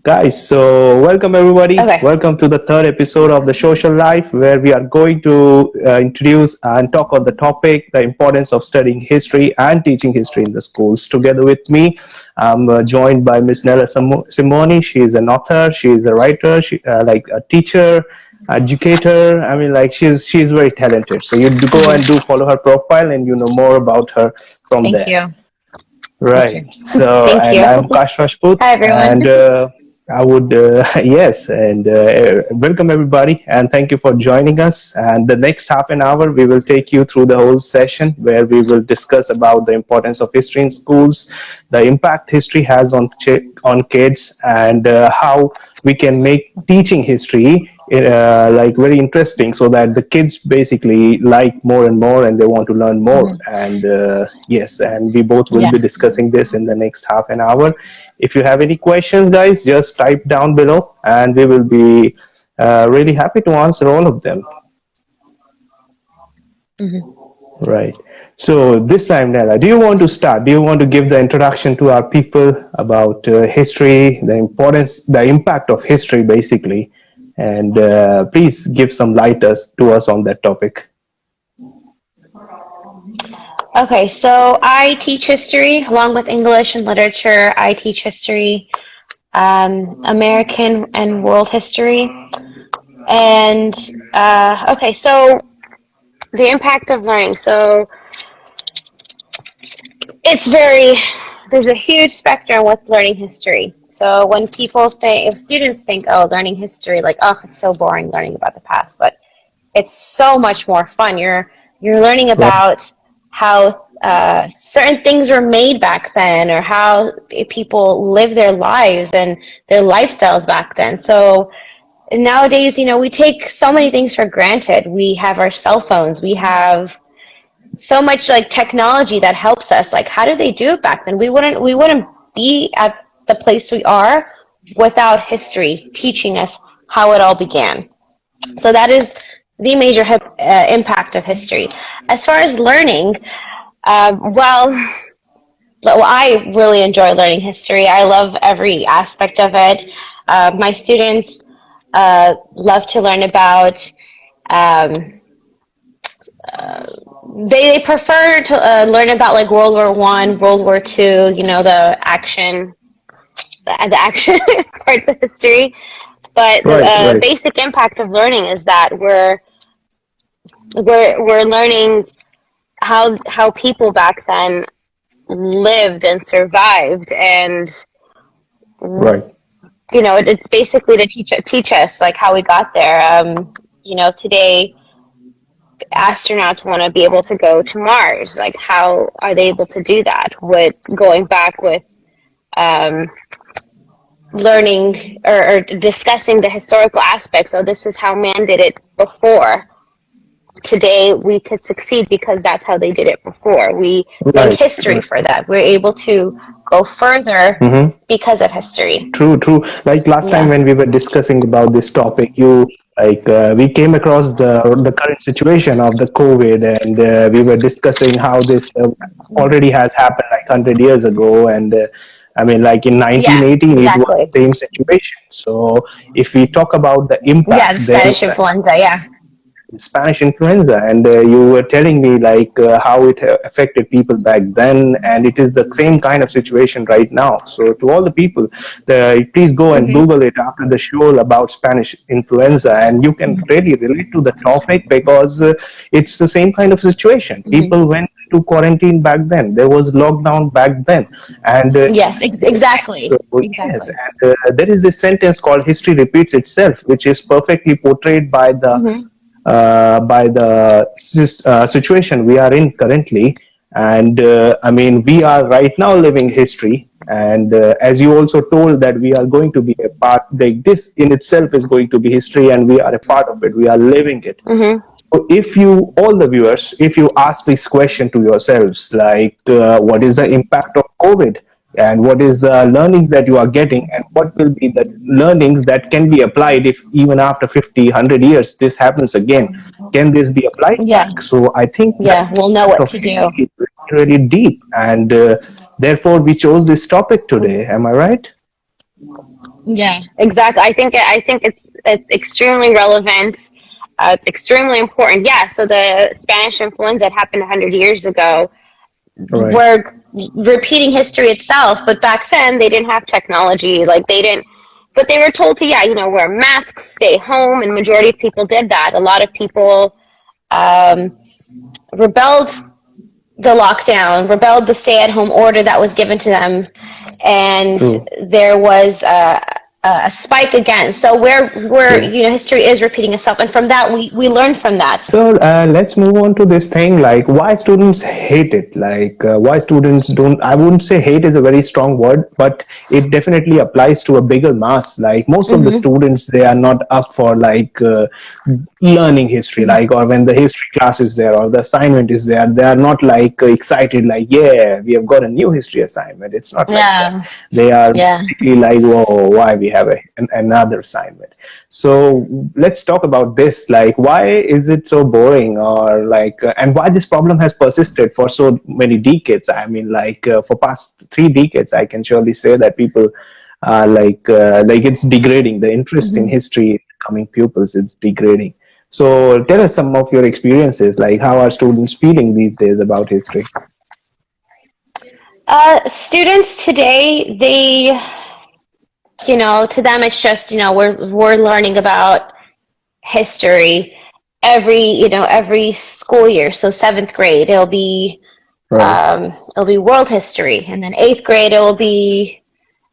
Guys, so welcome everybody. Okay. Welcome to the third episode of the Social Life, where we are going to introduce and talk on the topic, the importance of studying history and teaching history in the schools. Together with me, I'm joined by Miss Nella Simoni. She is an author, she is a writer, like a teacher, educator. She's very talented. So you go and do follow her profile, and you know more about her from Thank there. you. Thank Right. you. So, Thank and you. I'm Aakash Rajput, Hi, everyone. and I would, yes, and welcome everybody, and thank you for joining us. And the next half an hour, we will take you through the whole session where we will discuss about the importance of history in schools, the impact history has on kids, and how we can make teaching history like very interesting, so that the kids basically like more and more, and they want to learn more. And yes, and we both will Yeah. be discussing this in the next half an hour. If you have any questions, guys, just type down below, and we will be really happy to answer all of them. Right. So this time, Nella, do you want to start? Do you want to give the introduction to our people about history, the importance, the impact of history, basically, and please give some light to us on that topic. Okay, so I teach history along with English and literature. I teach history, American and world history. And okay, so the impact of learning. So it's there's a huge spectrum with learning history. So when if students think, oh, learning history, like, oh, it's so boring learning about the past, but it's so much more fun. You're learning Right. about how certain things were made back then, or how people live their lives and their lifestyles back then. So nowadays, we take so many things for granted. We have our cell phones. We have so much like technology that helps us. Like, how did they do it back then? We wouldn't be at the place we are without history teaching us how it all began. So that is the major impact of history. As far as learning, well, I really enjoy learning history. I love every aspect of it. My students love to learn about. Um, they prefer to learn about like World War One, World War Two. The action parts of history. But the Right. Right. basic impact of learning is that we're learning how people back then lived and survived, and Right. it's basically to teach us like how we got there. Today astronauts want to be able to go to Mars. Like, how are they able to do that? With going back with um, learning or discussing the historical aspects. So this is how man did it before. Today we could succeed because that's how they did it before. We thank Right. history Right. for that. We're able to go further Mm-hmm. because of history. True, true. Like last time Yeah. when we were discussing about this topic, we came across the current situation of the COVID, and we were discussing how this already has happened like 100 years ago, and like in Yeah, 1918, it was exactly. the same situation. So if we talk about the Yeah, impact, the then Spanish influenza. Yeah. Spanish influenza, and you were telling me like how it affected people back then, and it is the same kind of situation right now. So to all the people, please go and Hmm. Google it after the show about Spanish influenza, and you can really relate to the topic, because it's the same kind of situation. Hmm. People went to quarantine back then. There was lockdown back then, and Yes, exactly. so, yes, Exactly. and there is this sentence called "history repeats itself," which is perfectly portrayed Hmm. by the situation we are in currently. And we are right now living history, and as you also told that we are going to be a part, like this in itself is going to be history, and we are a part of it, we are living it. Hmm. So if you, all the viewers, if you ask this question to yourselves, like what is the impact of COVID, and what is the learnings that you are getting, and what will be the learnings that can be applied if even after 50, 100 years this happens again, can this be applied Yeah. back? So I think the Yeah. We'll know impact what of to do. history is really, really deep, and therefore we chose this topic today. Am I right? Yeah, exactly. I think it's extremely relevant. It's extremely important. Yeah. So the Spanish influenza that happened 100 years ago, Right. we're repeating history itself. But back then, they didn't have technology. Like they didn't. But they were told to, yeah, wear masks, stay home, and majority of people did that. A lot of people um, rebelled the lockdown, rebelled the stay-at-home order that was given to them, and True. there was a spike again. So where True. history is repeating itself, and from that we learn from that. So let's move on to this thing like why students hate it. Like why students don't. I wouldn't say hate is a very strong word, but it definitely applies to a bigger mass. Like most of the Mm-hmm. students, they are not up for like learning history. Like or when the history class is there or the assignment is there, they are not like excited. Like yeah, we have got a new history assignment. It's not like that. Yeah, They are yeah. basically like, whoa, why we have another assignment. So let's talk about this. Like, why is it so boring, or like, and why this problem has persisted for so many decades? I mean, like for past 3 decades, I can surely say that people are like it's degrading. The interest in Mm-hmm. history coming pupils, it's degrading. So tell us some of your experiences. Like, how are students feeling these days about history? Students today, to them it's just we're learning about history every school year. So seventh grade, Right. it'll be world history, and then eighth grade it will be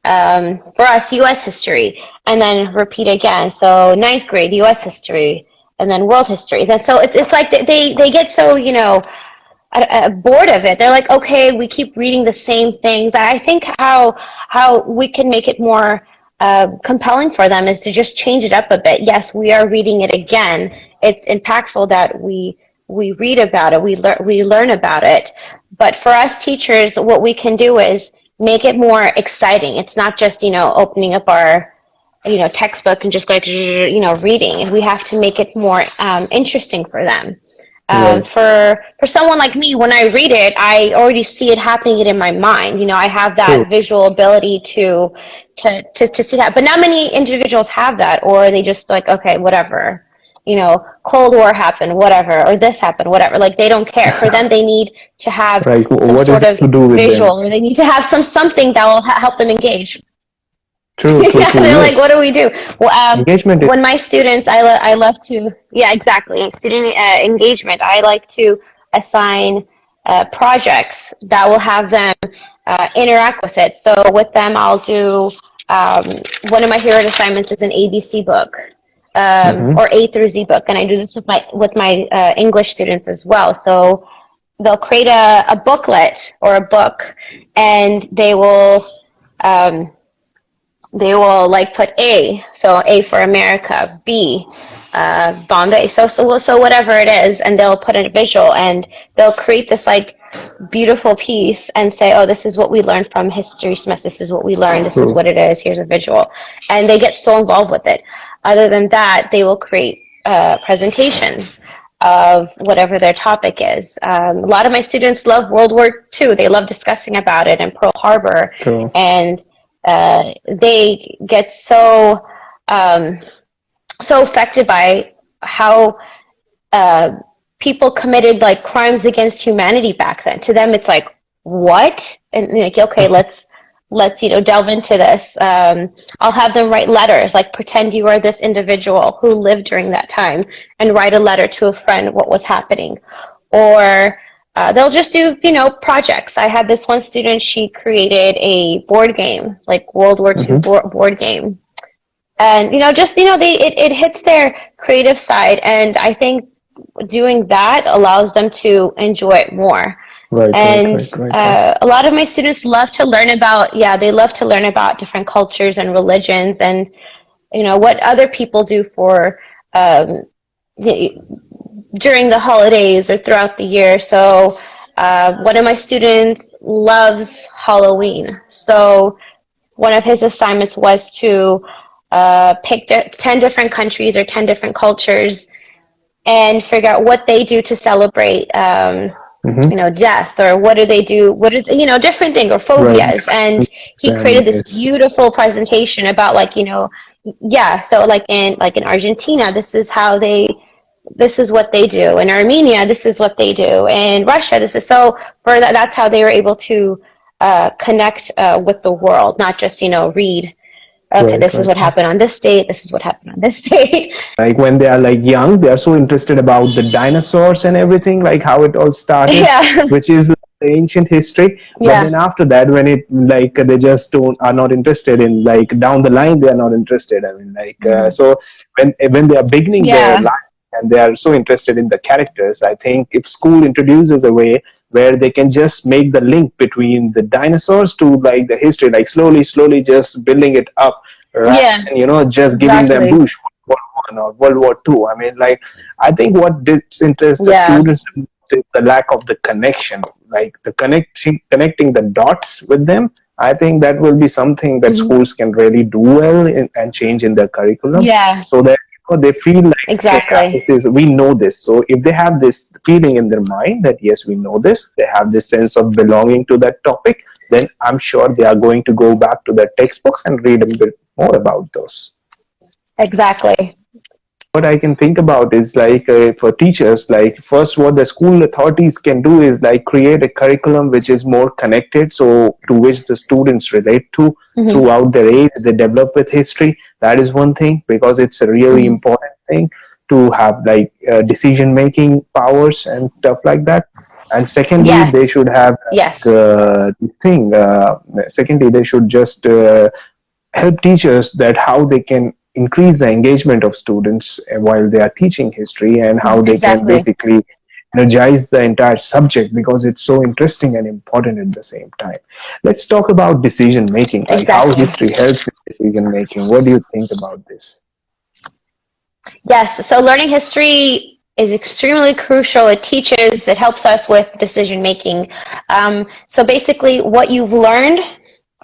for us U.S. history, and then repeat again. So ninth grade U.S. history, and then world history. Then so it's like they get so bored of it. They're like, okay, we keep reading the same things. I think how we can make it more compelling for them is to just change it up a bit. Yes, we are reading it again. It's impactful that we read about it, we learn about it. But for us teachers, what we can do is make it more exciting. It's not just opening up our textbook and just like reading. We have to make it more interesting for them. Right. For someone like me, when I read it, I already see it happening in my mind. I have True. that visual ability to see that. But not many individuals have that, or they just like, okay, whatever. Cold War happened, whatever, or this happened, whatever. Like they don't care. For them, they need to have Like, some what is sort it of to do with them? visual, or they need to have something that will help them engage. True. True. Yeah, True. they're like, what Yes. do we do? Well, Engagement is when my students, I love to, yeah, exactly, student engagement. I like to assign projects that will have them interact with it. So with them, I'll do um, one of my favorite assignments is an ABC book mm-hmm. or A through Z book, and I do this with my English students as well. So they'll create a booklet or a book, and um, they will like put A, so A for America, B, Bombay, so whatever it is, and they'll put in a visual, and they'll create this like beautiful piece and say, oh, this is what we learned from history semester, this is what we learned, this is True. what it is, here's a visual, and they get so involved with it. Other than that, they will create presentations of whatever their topic is. A lot of my students love World War II. They love discussing about it and Pearl Harbor, True. and they get um, so affected by how uh, people committed like crimes against humanity back then. To them, it's like what? And like, okay, let's delve into this. I'll have them write letters, like pretend you are this individual who lived during that time, and write a letter to a friend what was happening, or they'll just do projects. I had this one student; she created a board game, like World War II Mm-hmm. board game, and just it hits their creative side, and I think doing that allows them to enjoy it more. Right. Right. And Right. Right. Right. a lot of my students love to learn about, yeah, they love to learn about different cultures and religions, and what other people do for um, during the holidays or throughout the year. So one of my students loves Halloween. So one of his assignments was to pick 10 different countries or 10 different cultures and figure out what they do to celebrate death, or what do they do, what are, different things, or Right. phobias. And he And created this yes, beautiful presentation about, yeah, so like in Argentina, this is what they do. In Armenia, this is what they do. In Russia, this is so. For that, that's how they were able to connect with the world, not just read. Okay, right, this is right. what happened on this date. This is what happened on this date. Like when they are like young, they are so interested about the dinosaurs and everything, like how it all started, Yeah, which is like the ancient history. But yeah, then after that, when it like they just don't are not interested in, like down the line they are not interested. I mean, like so when they are beginning their yeah, life and they are so interested in the characters, I think if school introduces a way where they can just make the link between the dinosaurs to like the history, like slowly just building it up, rather yeah, than just giving them exactly. boosh World War I or World War II. I mean, like, I think what disinterests the Yeah, students is the lack of the connection, like the connecting the dots with them. I think that will be something that hmm, schools can really do well and change in their curriculum, yeah, so that they feel like, okay, yeah, exactly. this is, we know this. So if they have this feeling in their mind that yes, we know this, they have this sense of belonging to that topic, then I'm sure they are going to go back to their textbooks and read a bit more about those. Exactly. What I can think about is like for teachers, like first what the school authorities can do is like create a curriculum which is more connected, so to which the students relate to Hmm. throughout their age, they develop with history. That is one thing, because it's a really Hmm. important thing to have like decision making powers and stuff like that. And secondly, they Yes. should have like Yes. the thing. Secondly, they should just help teachers that how they can increase the engagement of students while they are teaching history, and how they can Exactly. basically energize the entire subject, because it's so interesting and important at the same time. Let's talk about decision making, like how Exactly. history helps in decision making. What do you think about this? Yes. So learning history is extremely crucial. It teaches, it helps us with decision making. So basically, what you've learned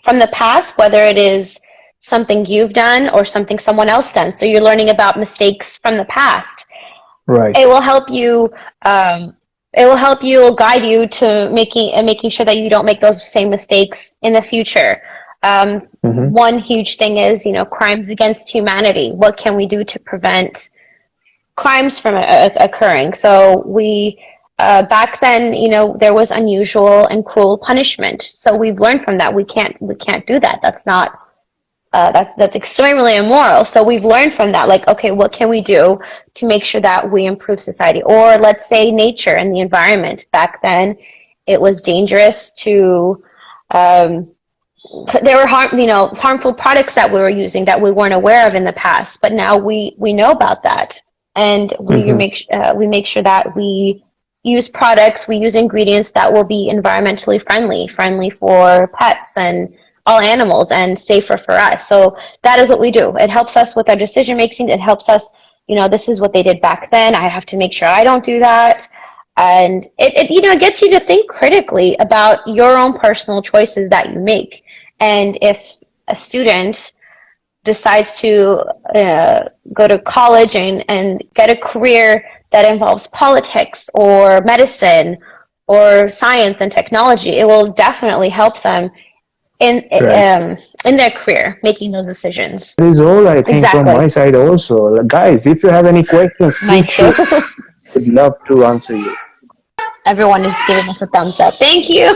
from the past, whether it is something you've done or something someone else done. So you're learning about mistakes from the past. Right. It will help you. Um, it will help you, guide you to making sure that you don't make those same mistakes in the future. Mm-hmm. One huge thing is, crimes against humanity. What can we do to prevent crimes from occurring? So back then, there was unusual and cruel punishment. So we've learned from that. We can't do that. That's extremely immoral. So we've learned from that, like, okay, what can we do to make sure that we improve society? Or let's say nature and the environment. Back then, it was dangerous to. Um, there were harmful products that we were using that we weren't aware of in the past, but now we know about that, and Mm-hmm. we make sure that we use products, we use ingredients that will be environmentally friendly for pets and all animals, and safer for us. So that is what we do. It helps us with our decision making. It helps us, this is what they did back then. I have to make sure I don't do that. And it gets you to think critically about your own personal choices that you make. And if a student decides to go to college and get a career that involves politics or medicine or science and technology, it will definitely help them in Right. um, in their career making those decisions. That is all I think from Exactly. my side also. Guys, if you have any questions, Mine please too. shoot. Would love to answer you. Everyone is giving us a thumbs up. Thank you.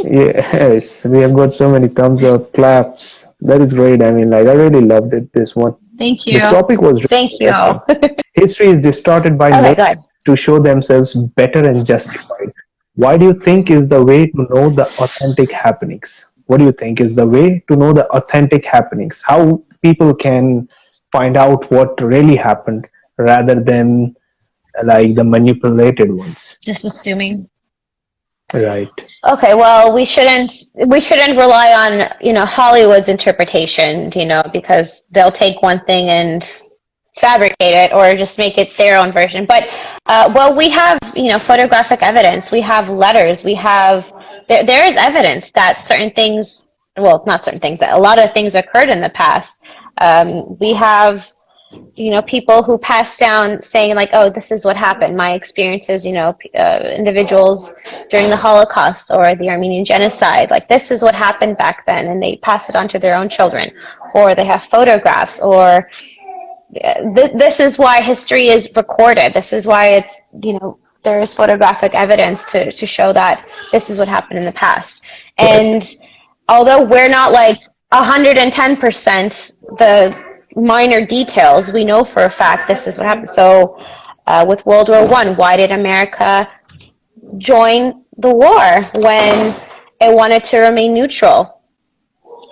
Yes, we have got so many thumbs up, claps. That is great. I mean, like, I really loved it, this one. Thank This you. topic was really Thank you. interesting. History is distorted by Okay, narratives good. to show themselves better and justified. Why do you think is the way to know the authentic happenings? What do you think is the way to know the authentic happenings? How people can find out what really happened rather than like the manipulated ones? Just assuming. Right. Okay, well, we shouldn't rely on, Hollywood's interpretation, because they'll take one thing and fabricate it or just make it their own version. But well, we have, photographic evidence. We have letters. There is evidence that certain things, well, not certain things, that a lot of things occurred in the past. We have people who pass down saying like, oh, this is what happened, my experiences, individuals during the Holocaust or the Armenian genocide, like this is what happened back then, and they pass it on to their own children, or they have photographs, or this is why history is recorded. This is why it's, there is photographic evidence to show that this is what happened in the past. And although we're not like 110% the minor details, we know for a fact this is what happened. So with World War I, why did America join the war when it wanted to remain neutral?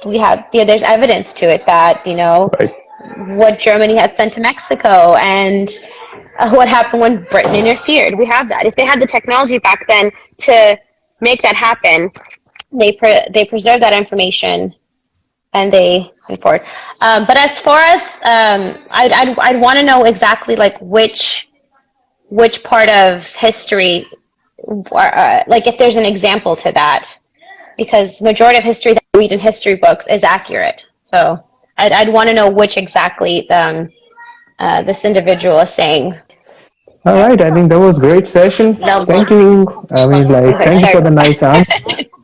There's evidence to it that, Right. what Germany had sent to Mexico, and what happened when Britain interfered. We have that. If they had the technology back then to make that happen, they preserve that information and they move forward. But as far as I'd want to know exactly like which part of history, like if there's an example to that, because majority of history that I read in history books is accurate. So I'd want to know which exactly this individual is saying. All right. I think that was a great session. No, Thank you. Thank you for the nice answer.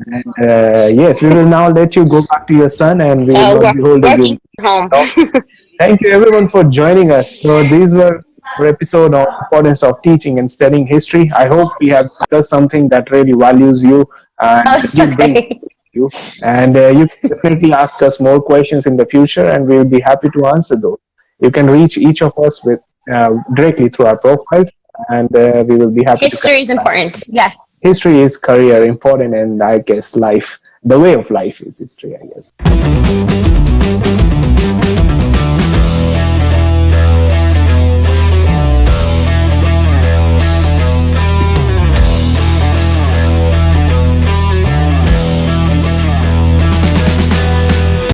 And yes, we will now let you go back to your son, and we will not be holding you. Working home. Thank you everyone for joining us. So these were our episode on importance of teaching and studying history. I hope we have discussed something that really values you and you bring you. And you can definitely ask us more questions in the future, and we will be happy to answer those. You can reach each of us with directly through our profiles, and we will be happy. History is important. Yes. History is career important, and I guess life, the way of life is history, I guess.